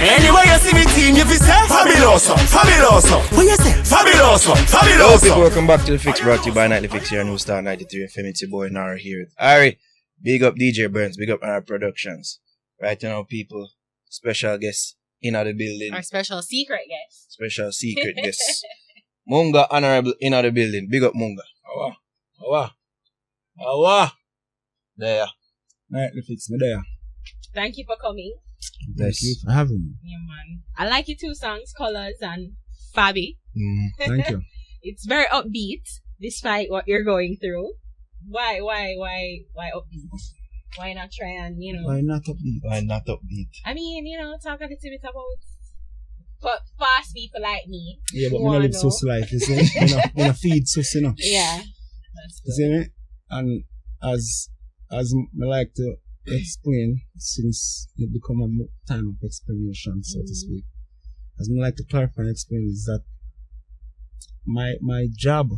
Anyway, you see me team, you say fabuloso, fabuloso. What you say? Fabuloso, fabuloso. Hello people, welcome back to The Fix, brought to you by Nightly Fix here on New Star 93 FM. It's your boy Nara here with Ari. Big up DJ Burns, big up our productions. Right now, people, special guest in the building. Our special secret guest. Special secret guest. Munga Honorebel in the building. Big up Munga. Awa. There. Nightly Fix, me there. Thank you for coming. Thank you for having me. Yeah, man. I like your two songs, Colors and Fabi. Thank you. It's very upbeat, despite what you're going through. Why upbeat? Why not try and, Why not upbeat? Why not upbeat? I mean, talk a little bit about fast people like me. Yeah, but me not live sus life, you see? Me not feed sus, you know? Yeah. You see me? And as me like to explain, since it become a time of explanation, so to speak, as me like to clarify and explain is that my job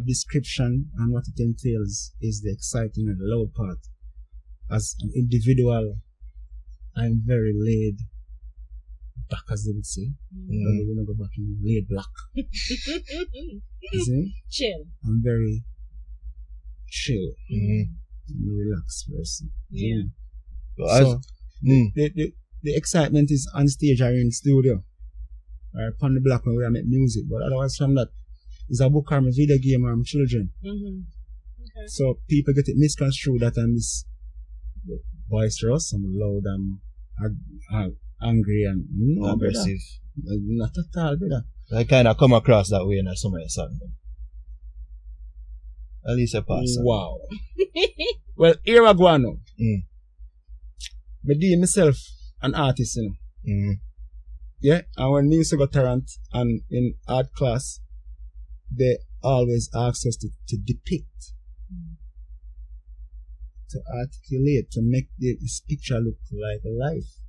description and what it entails is the exciting and the loud part. As an individual, I'm very laid back, as they would say. We're gonna go back in laid back. You see? Chill. I'm very chill. I'm a relaxed person. Yeah. So the excitement is on stage or in studio or upon the block where I make music, but otherwise from that, it's a book or a video game or my children. Okay. So people get it misconstrued that I'm this boisterous, I'm loud, I'm angry and aggressive. Brother. Not at all, brother. I kind of come across that way in some of your songs. At least a pass. Wow. Well, here I go now. I do myself an artist, you know. Yeah, and when we used to go Tarrant and in art class, they always ask us to depict, to articulate, to make this picture look like a life.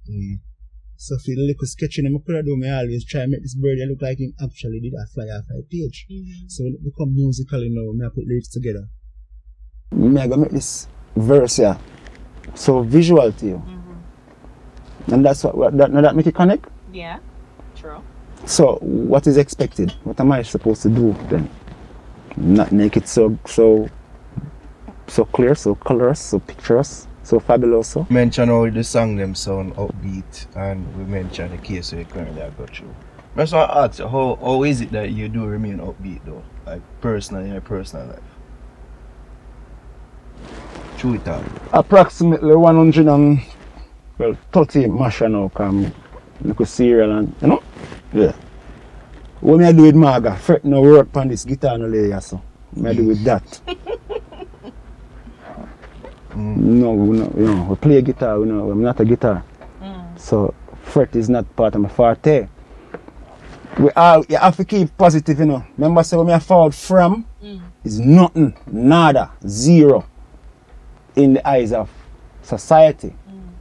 So if you look at sketching, I could do, I always try to make this bird look like him actually did a fly off a page. So when it become musical, I put lyrics together. I go make this verse here, so visual to you. And that's what that make it connect? Yeah, true. So what is expected? What am I supposed to do then? Not make it so clear, so colorous, so picturesque, so fabulous. Mention how the song them sound upbeat, and we mention the case we currently have got through. That's why I ask you, how is it that you do remain upbeat though? Like personally in your personal life? True it out. Approximately 130 mash now come little cereal and yeah. What me I do with Maga? Fret no work on this guitar no layer so. Me I do with that. No, we play guitar, I'm not a guitar. So fret is not part of my forte. You have to keep positive, Remember say when I fall from is nothing, nada, zero in the eyes of society.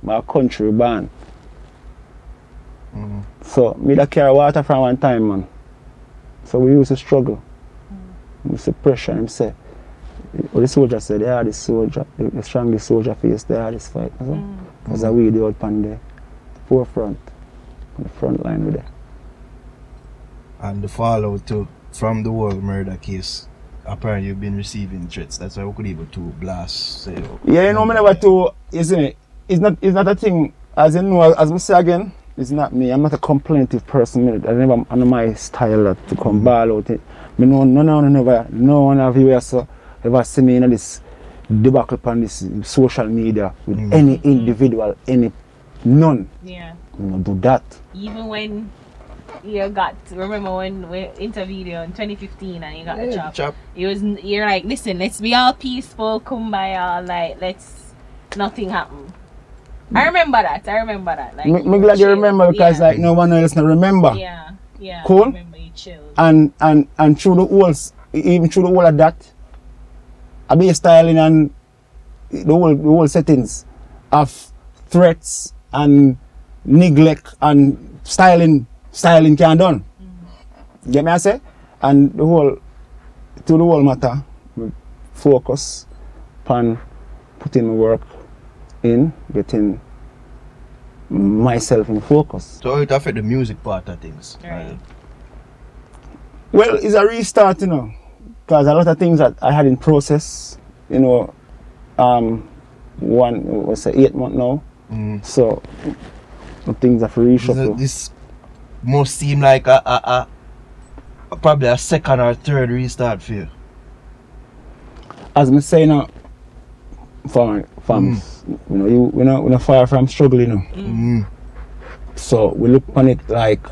My country born. So me da carry water from one time, man. So we used to struggle. We used to pressure him say, the soldier said they are the soldier, the strongest soldier face they are this fight. Because we the old pan the forefront, on the front line with it. And the fallout too from the whole murder case. Apparently you've been receiving threats. That's why we could even to blast. Yeah, me never to, isn't it? It's not a thing, as you know, as I say again, it's not me. I'm not a complaintive person. I know my style to come ball out. No one of you ever see me in this debacle on this social media with any individual, none. Yeah. Do that. Even when remember when we interviewed you in 2015 and you got the job. You're like, listen, let's be all peaceful, kumbaya, like nothing happen. I remember that. Like, I'm glad you remember because no one else not remember. Yeah. Cool. I remember you chilled. And through the walls, even through the whole of that, I be styling and the whole settings of threats and neglect and styling can done. Get me I say? And the whole matter, focus upon putting my work in, getting myself in focus. So it affect the music part of things. Right. Well, it's a restart, you know, because a lot of things that I had in process, you know, one was 8 months now, so the things have reshuffled. This must seem like a probably a second or third restart for you. As I'm saying now, you know, we're not far from struggle, you know. So we look on it like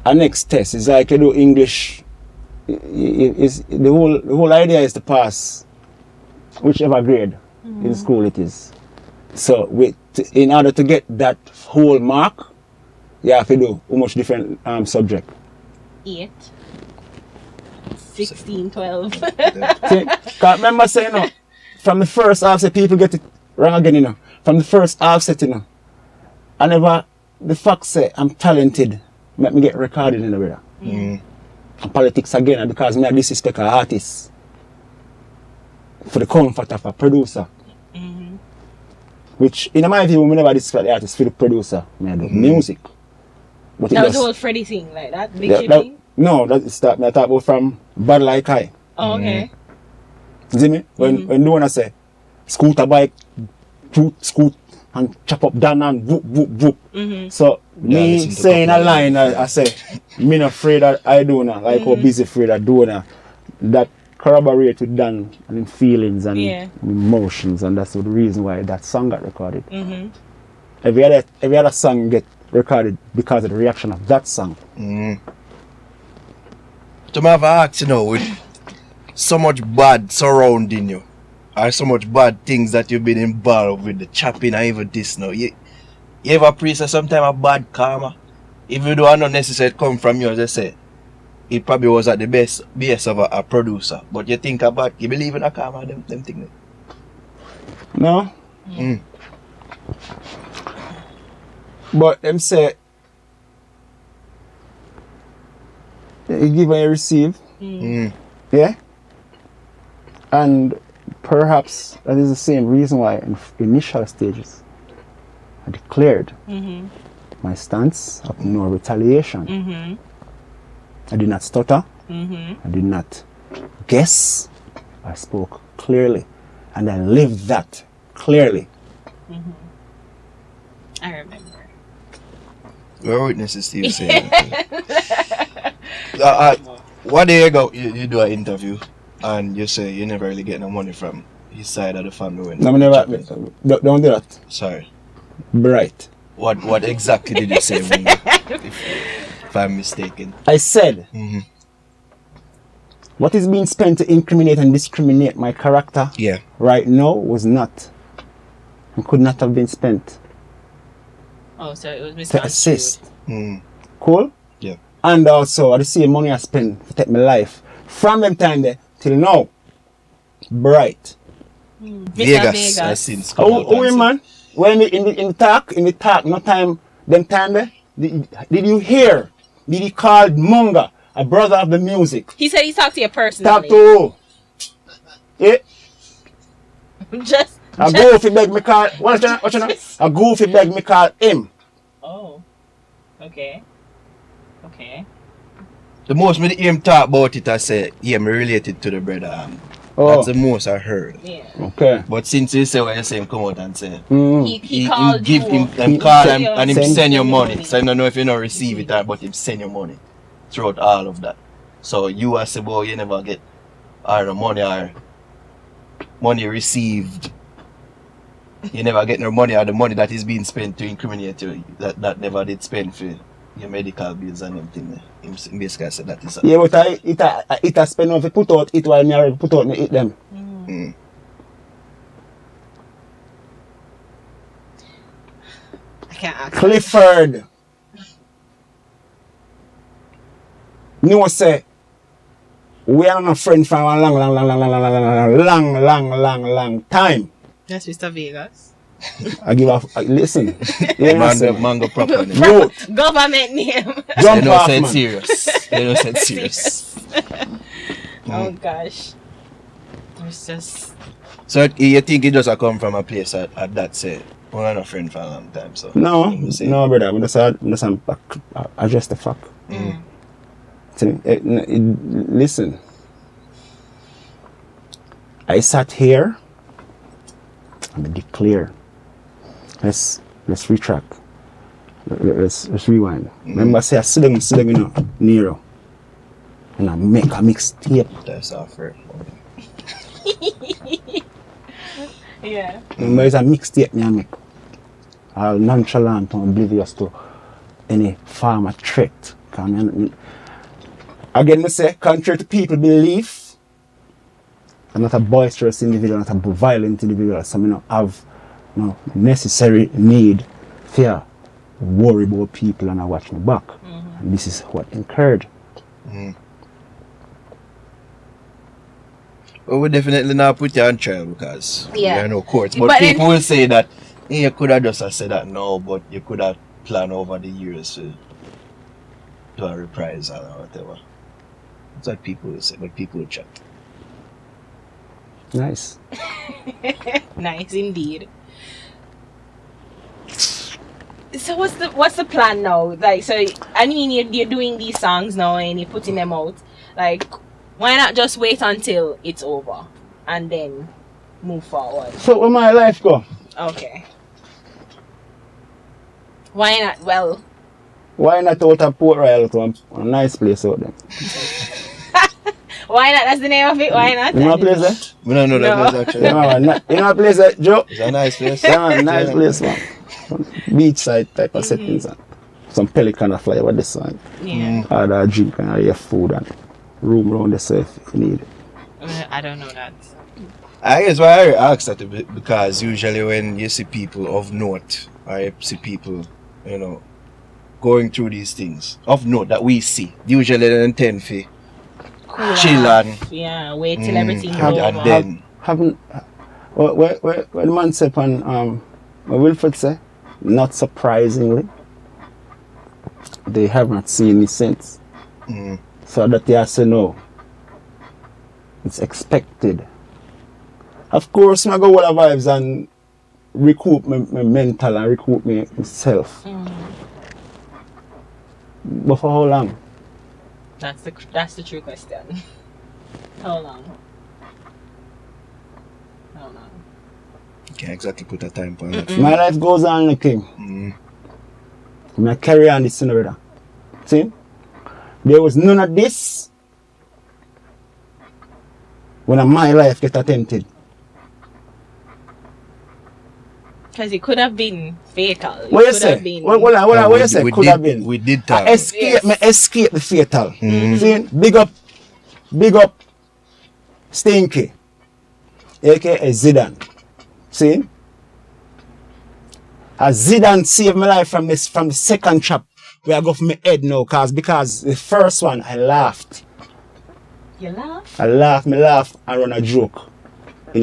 a next test. It's like you do English. The whole idea is to pass whichever grade in school it is. So in order to get that whole mark, you have to do a much different subject. 8, 16, 12. See, 'cause remember saying, you know, from the first offset, people get it wrong again, you know. From the first offset, you know, I never, the fact say I'm talented, make me get recorded in the brother. And politics again, because me I disrespect an artist for the comfort of a producer. Which, in my view, we never disrespect the artist for the producer. Me I do music. But That was the whole Freddy thing, like that? Big shit that, thing? no, that's that. I talk about from Bad Like I. Oh, okay. You see me? When the one I say, scooter bike, scoot and chop up down and whoop, whoop, whoop. So, me saying a line, I say, me not afraid that I do now, like how busy afraid I do now. That corroborate with Dan and in feelings and emotions, and that's the reason why that song got recorded. Every other song get recorded because of the reaction of that song. To me have asked, you know, with so much bad surrounding you, or so much bad things that you've been involved with, the chopping and even this now, you ever pre-say sometime a bad karma? Even though I not necessarily come from you, as I say, it probably was at the base of a producer. But you think about, you believe in a karma, them things? No? But them say, you give and you receive. Yeah? And perhaps that is the same reason why in initial stages I declared my stance of no retaliation. I did not stutter. I did not guess. I spoke clearly. And I lived that clearly. I remember. We're witnesses to you saying one day ago, you do an interview and you say you never really get no money from his side of the family. When No, I never. Don't do that. Sorry. Bright. What exactly did you say, Munga? if I'm mistaken? I said, what is being spent to incriminate and discriminate my character right now was not and could not have been spent Oh, so it was to misconstrued. assist. Mm. Cool? Yeah. And also, the same money I spent to take my life from them time there till now. Bright. Vegas has since come out Oh, and said- man. When in the talk, no time, them time there, did you hear? Did he call Munga a brother of the music? He said he talked to you personally. Talk to who? Yeah. Just A goofy beg me call. What you know? A goofy beg me call him. Oh. Okay. Okay. The most me hear him talk about it, I say, yeah, me related to the brother. That's the most I heard. Yeah. Okay. But since you say what you say, him come out and say, He called give you. him them He call send him you- and him send send you you money. money. So I don't know if you don't receive it, but him send you money throughout all of that. So you as a boy, you never get or money received. You never get no money, or the money that is being spent to incriminate you that never did spend for your medical bills and everything. Him basically said that is Yeah, but it a spend off put out it while me already put out me eat them. I can't ask. Clifford. No say we are not a friend from a long time. That's Mr. Vegas. I give off. Listen, you know, say, Mango proper. youth, Government name. They jump don't off, said man. serious. They don't said serious. Oh gosh. There's just So you think it just a come from a place at that say Well, I'm not a friend for a long time, so. No, brother. I'm just address the fuck. Listen. I sat here and I declare. Let's retract. Let's rewind. Remember, I say I sit down, you know, Nero. And I make a mixtape. That's our friend. Yeah. Remember, it's a mixtape me I make. All nonchalant and oblivious to any form of threat. Again, I say, contrary to people belief, I'm not a boisterous individual, not a violent individual. So I don't have no necessary need, fear, worry about people and I watch my back. And this is what incurred. Well, we definitely not put you on trial because Yeah. there are no courts. But people will say that you could have just said that no, but you could have planned over the years to a reprisal or whatever. That's what people will say, but people will chat. Nice. Nice indeed. So what's the plan now? Like, so I mean, you're doing these songs now and you're putting them out. Like, why not just wait until it's over and then move forward? So where my life go? Okay. Why not? Well, why not out of Port Royal to a nice place out there? why not? That's the name of it. Why not? You know a place there? We don't know that place actually. You know a place there, Joe? It's a nice place. Yeah, nice place, man. Beachside type of settings and some pelican a fly over the sun. Yeah. Order drink and your food and room around the surf if you need it. I don't know that. I guess why I asked that because usually when you see people of note, or you see people, you know, going through these things of note that we see, usually they intend for Cool chill off. and Yeah, wait till everything and over. then Where the man said on Wilfred say, not surprisingly, they have not seen me since. So that they have to know. It's expected. Of course, I go all the vibes and recoup my mental and recoup myself. But for how long? That's the true question. How long? How long? you can't exactly put a time on it. My life goes on, like him. I carry on this, brother. See? There was none of this when my life get attempted. Because it could have been fatal. What you say? What you say? Could have been. We did talk. I escape the fatal. See? Big up Stinky, aka Zidane. See? As Zidane saved my life from the second trap where I go for my head now, because the first one I laughed. You laugh? I laugh and run a joke. The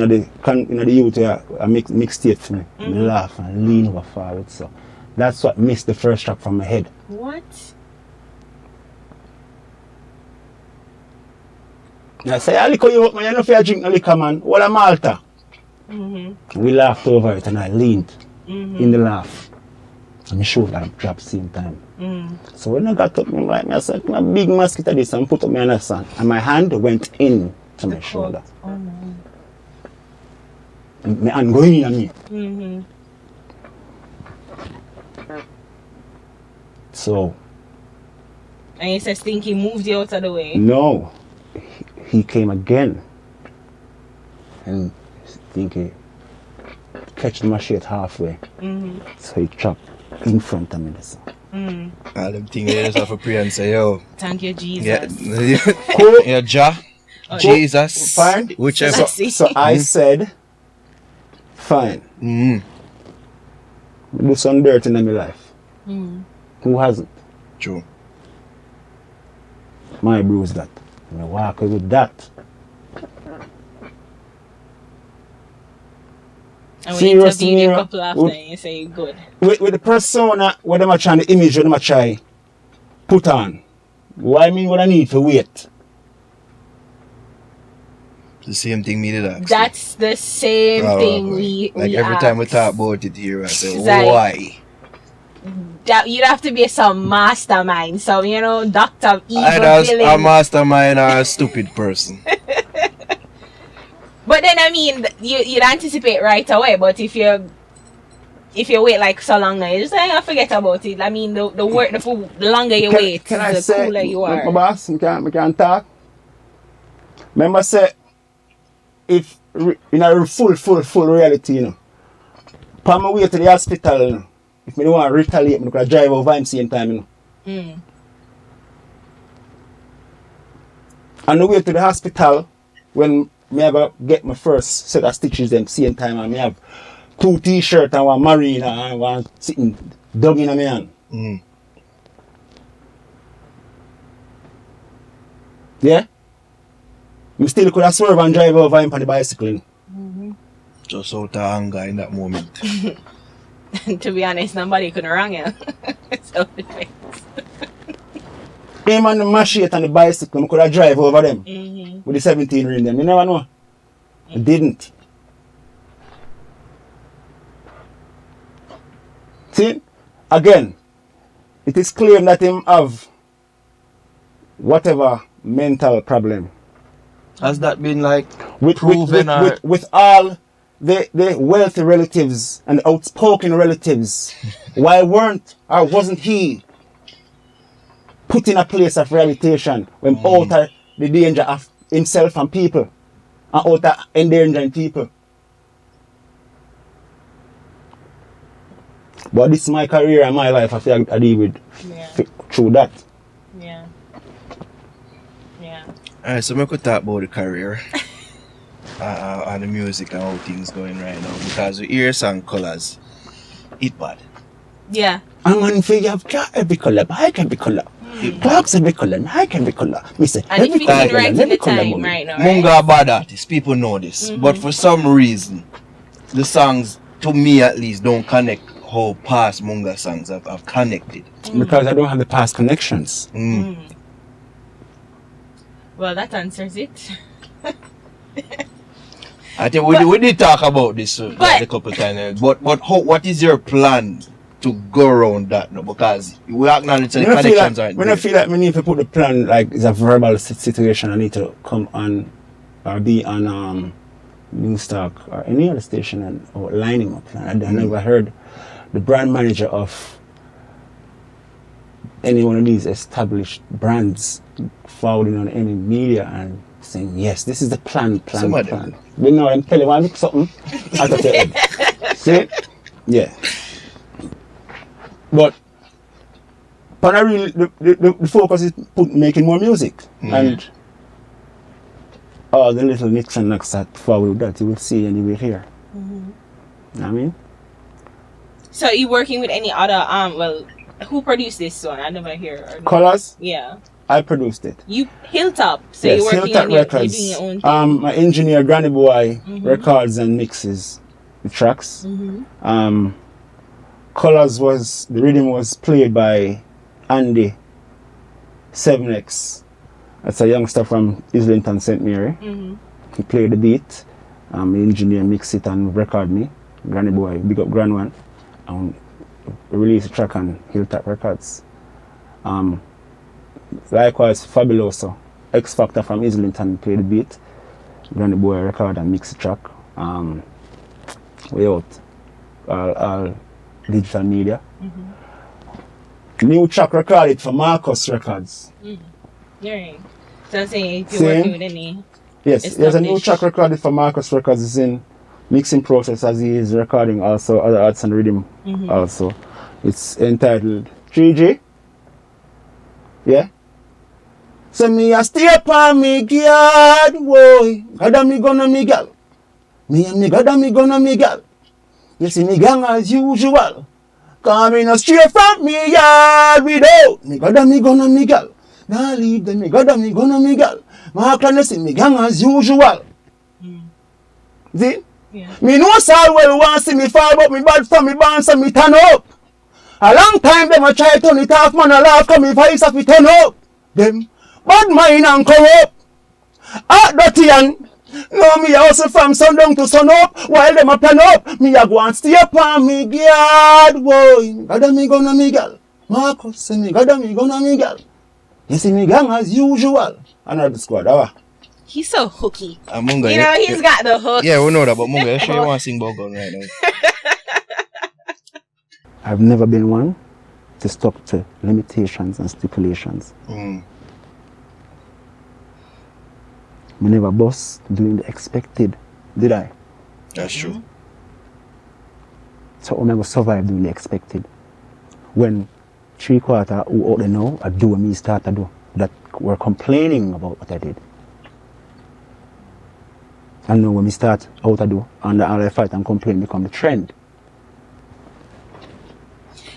youth here, I mixtape for me. I laugh and lean over forward. So that's what missed the first trap from my head. What? I say, I liquor you up, man. You know if you drink no liquor, man. What a Malta. We laughed over it and I leaned in the laugh. And my shoulder dropped same time. So when I got up, I said, a big mosquito this and put up my understand. And my hand went in to my shoulder. Oh no. And my hand going in on me. So. And you said Stinky moved you out of the way? No. He came again. And Stinky catch my shit halfway. So he chopped in front of me. All them things you just have to pray and say, yo. Thank you, Jesus. Yeah, Jah. Jesus. Fine. Whichever. So I said, fine. Do some dirt in my life. Who hasn't? True. My bruise that. I walk with that. And we interviewed you a couple after and you say good. With the persona, what them are trying, the image what them are trying put on. What I mean, what I need to wait. The same thing me did ask. That's the same thing we every ask. time we talk about it here, I say, Like, why? That you'd have to be some mastermind, some doctor evil Either villain. a mastermind or a stupid person. But then you'd anticipate right away. But if you wait like so long now, you just forget about it. I mean, the longer you wait, the cooler you are. My boss, we can talk. Remember, say, if in a full reality, upon my way to the hospital, if I don't want to retaliate, I can drive over him same time. On the way to the hospital, when I go get my first set of stitches them same time, and I have 2 t-shirts and one marine and one sitting dug in my hand. Yeah? I still could have swerved and drive over him on the bicycle. Just out of anger in that moment. To be honest, nobody could wrong you. Self-defense. Him and the machete and the bicycle, I could have drive over them with the 17 ring them. You never know. I didn't. See? Again, it is claimed that him have whatever mental problem. Has that been like With all the wealthy relatives and outspoken relatives, why wasn't he put in a place of rehabilitation when out of the danger of himself and people and out of endangering people? But this is my career and my life. I feel I deal with through that. Yeah. Alright, so we could talk about the career and the music and how things going right now, because we hear some colours, it bad. Yeah. I'm on for you every colour, I can be colour. Clocks every colour, I can be colour. Me say And if every you colour, can right in the time moment. right now, right? Munga a bad artist, people know this. But for some reason, the songs, to me at least, don't connect how past Munga songs have connected. Because I don't have the past connections. Well, that answers it. I think we did talk about this like a couple times. But what is your plan to go around that now? Because we acknowledge the connections aren't When there. I feel like we need to put the plan, like it's a verbal situation, I need to come on or be on Newstalk or any other station and lining my plan. I never heard the brand manager of any one of these established brands forwarding on any media and saying, yes, this is the plan. We know I'm telling you, I look something out of your head. See? Yeah. But the focus is making more music. And all the little nicks and knocks that follow that you will see and you will hear. You know what I mean? So are you working with any other who produced this one? I never hear. Colors? Yeah. I produced it. You Hilltop. So Yes, you're working Hilltop on you're Records. doing your own thing. My engineer Granny Boy records and mixes the tracks. Colors the rhythm was played by Andy 7X. That's a youngster from Islington, St. Mary. He played the beat. The engineer mixed it and record me. Granny Boy, big up Grand One. Release a track on Hilltop Records. Likewise, Fabuloso, X Factor from Islington played the beat. Granny Boy record and mix the track. We out. All digital media. New track recorded for Marcus Records. Yeah. So I'm saying if you're working with any. Yes, there's a new track recorded for Marcus Records. It's in mixing process as he is recording also other arts and rhythm also. It's entitled 3G. Yeah. So me a stay upon me yard, boy. God me gonna me gal. Me and me God me gonna me gal. You see me gang as usual. Coming straight from me yard without me God me gonna me gal. Nah leave them me God me gonna me gal. My clan see me gang as usual. See? Yeah. Me know all well want see me fall, but me bad for me born so me turn up. A long time them a try turn it off, man a laugh come me voice of me turn up. Them bad mind and corrupt. Dirty and No, me also from sundown to sun up, while them a plan up. Me a go and stay upon me guard, boy. Gada me gonna me gal. Marcus say me gada me gonna me gal. You see me gang as usual. Another squad, He's so hooky. Munga, You know, he's got the hook. Yeah, we know that, but Munga, you sure you want to sing about gun right now? I've never been one to stuck to limitations and stipulations. Mm. Me never bust doing the expected, did I? That's true. So I never survive doing the expected. When 3/4 who out there now I do what me start to do, that were complaining about what I did. And now when me start out to do, and all I fight and complain become the trend.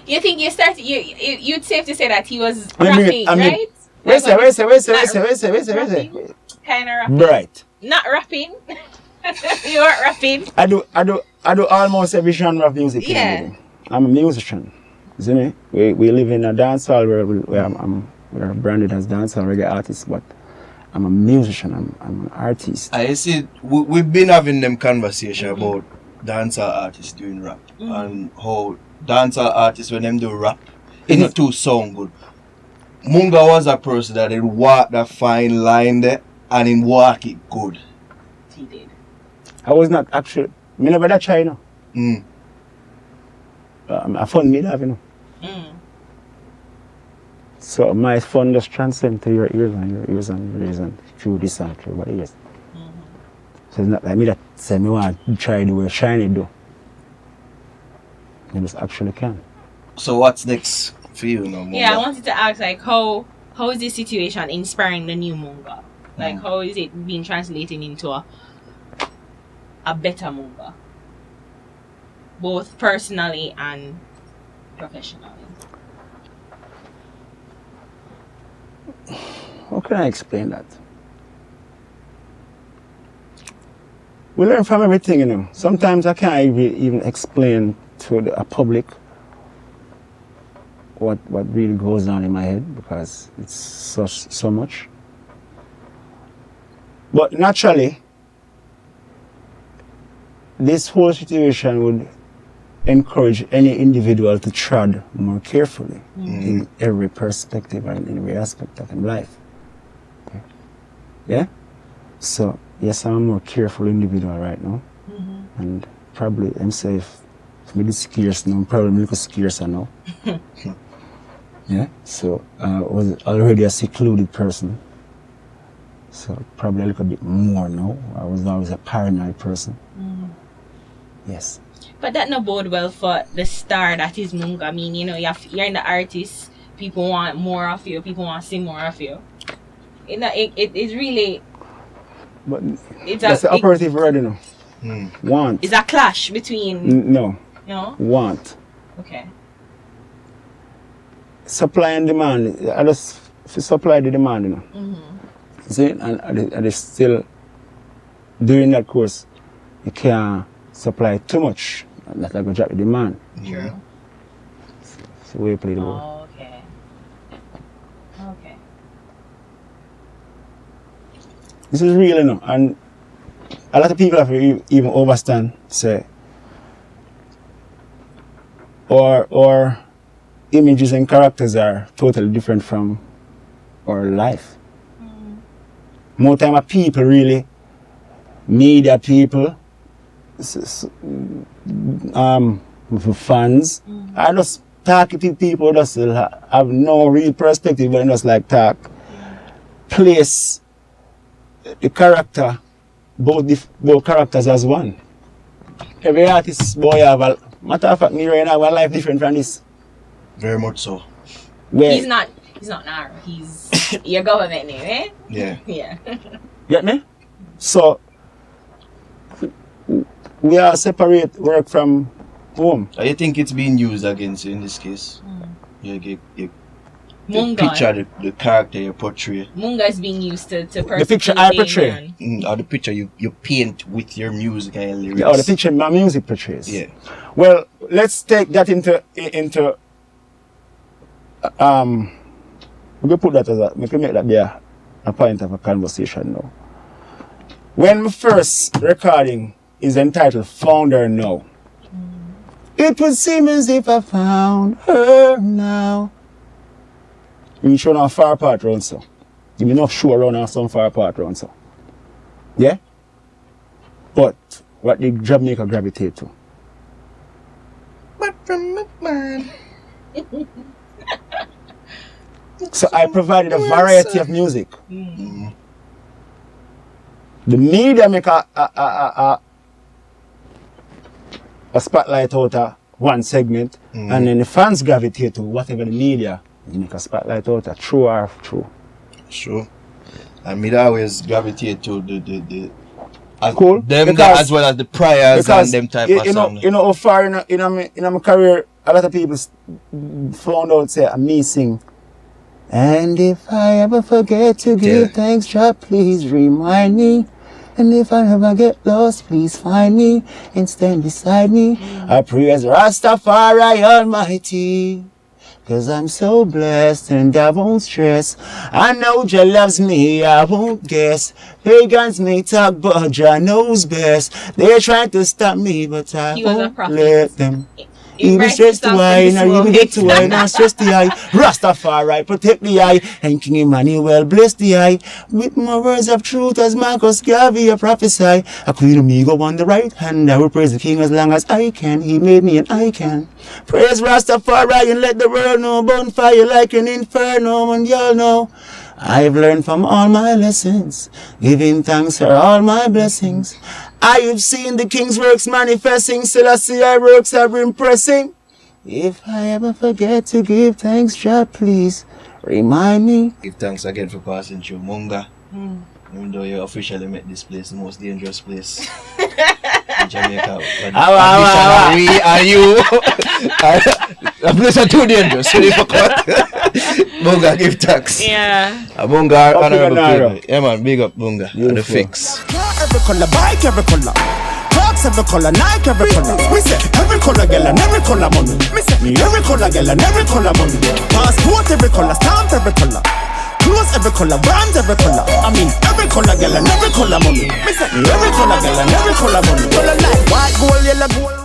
You think you'd safe to say that he was I mean, rapping, right? Wait, say. Kind of rapping. Bright. Not rapping. You weren't rapping. I do almost every genre of music. Yeah. I'm a musician. You me? We live in a dancehall where we're branded as dancehall reggae artists, but I'm a musician. I'm an artist. I see. We've been having them conversation about dancehall artists doing rap and how dancehall artists when them do rap, it's not too sound good. Munga was a person that would walk that fine line there and him walk it good. He did. I was not actually. Me never that try, you know. Mm. I fun me that, you know. So my fun just transcend to your ears and your ears and your ears and through this and through my ears. So it's not like me that say me want to try the way shiny do. You just actually can. So what's next for you now, Munga? Yeah, I wanted to ask like how is this situation inspiring the new Munga? Like how is it being translated into a better Munga? Both personally and professionally. How can I explain that? We learn from everything, you know. Sometimes I can't even explain to a public what really goes on in my head because it's so much. But naturally, this whole situation would encourage any individual to tread more carefully in every perspective and in every aspect of life. Okay. Yeah? So, yes, I'm a more careful individual right now. And probably, I'm safe. If I'm scarce now, I'm probably a little scarcer now. Yeah? So, I was already a secluded person. So, probably a little bit more now. I was always a paranoid person. Yes. But that no bode well for the star that is Munga. I mean, you know, you're in the artist, people want more of you, people want to see more of you. It's really... But that's the operative word, you know. Want. Is a clash between... No. No? Want. Okay. Supply and demand. I just supply the demand, you know. See, and they still during that course, you can't supply too much. That's like a drop the demand. Yeah. So we play the ball. Oh, okay. Okay. This is real, you know, and a lot of people have to even overstand, say, or images and characters are totally different from our life. More time of people really, media people, fans, I just talk to people just have no real perspective, but just like talk, place the character, both characters as one. Every artist boy have a matter of fact, me right now have a life different from this. Very much so. Where, He's not narrow. He's your government name, eh? Yeah. Yeah. Get me? So we are separate work from home. I think it's being used against you in this case. You Munga. picture, the character you portray. Munga is being used to The picture I portray. Or the picture you paint with your music and lyrics. Or the picture my music portrays. Yeah. Well, let's take that into we can put that as we can make that be a point of a conversation now. When my first recording is entitled Found Her Now. It would seem as if I found her now. You show on far part round so. Give me enough show around on some far part round so. Yeah? But what did Jamaica gravitate to? But from my mind. So I provided a variety of music. The media make a spotlight out of one segment, and then the fans gravitate to whatever the media make a spotlight out of, true or true. Sure. And me always gravitate to the cool. Them Because- as well as the priors and them type of song. You know how far in my career, a lot of people found out say me sing. And if I ever forget to give thanks, Jah, please remind me. And if I ever get lost, please find me and stand beside me. I praise Rastafari Almighty, 'cause I'm so blessed and I won't stress. I know Jah loves me, I won't guess. Pagans may talk, but Jah knows best. They're trying to stop me, but I He was a won't prophet. let them. He Even writes stress the stuff eye, in now slow even get hits. to eye, now stress the eye. Rastafari, protect the eye, and King Emmanuel bless the eye. With my words of truth, as Marcus Garvey a prophesy. A queen of me go on the right hand, I will praise the King as long as I can. He made me and I can. Praise Rastafari and let the world know. Bonfire like an inferno, and y'all know. I've learned from all my lessons, giving thanks for all my blessings. I have seen the King's works manifesting, still I see our works are impressing. If I ever forget to give thanks, Jah, please remind me. Give thanks again for passing through Munga. Even though you officially made this place the most dangerous place in Jamaica. But we are you. The place are too dangerous. So you forgot. Munga, give thanks. Yeah. Munga Honorebel Honorebel. people. Yeah man, big up Munga. And the fix. Car every color, bike every color. Clocks every color, Nike every color. We say every color girl and every color money. Me say every color girl and every color money. Passport every color, stamp every color. Clothes every color, brands every color. I mean every color girl and every color money. Me say every color girl and every color money. Color like white, gold, yellow, gold.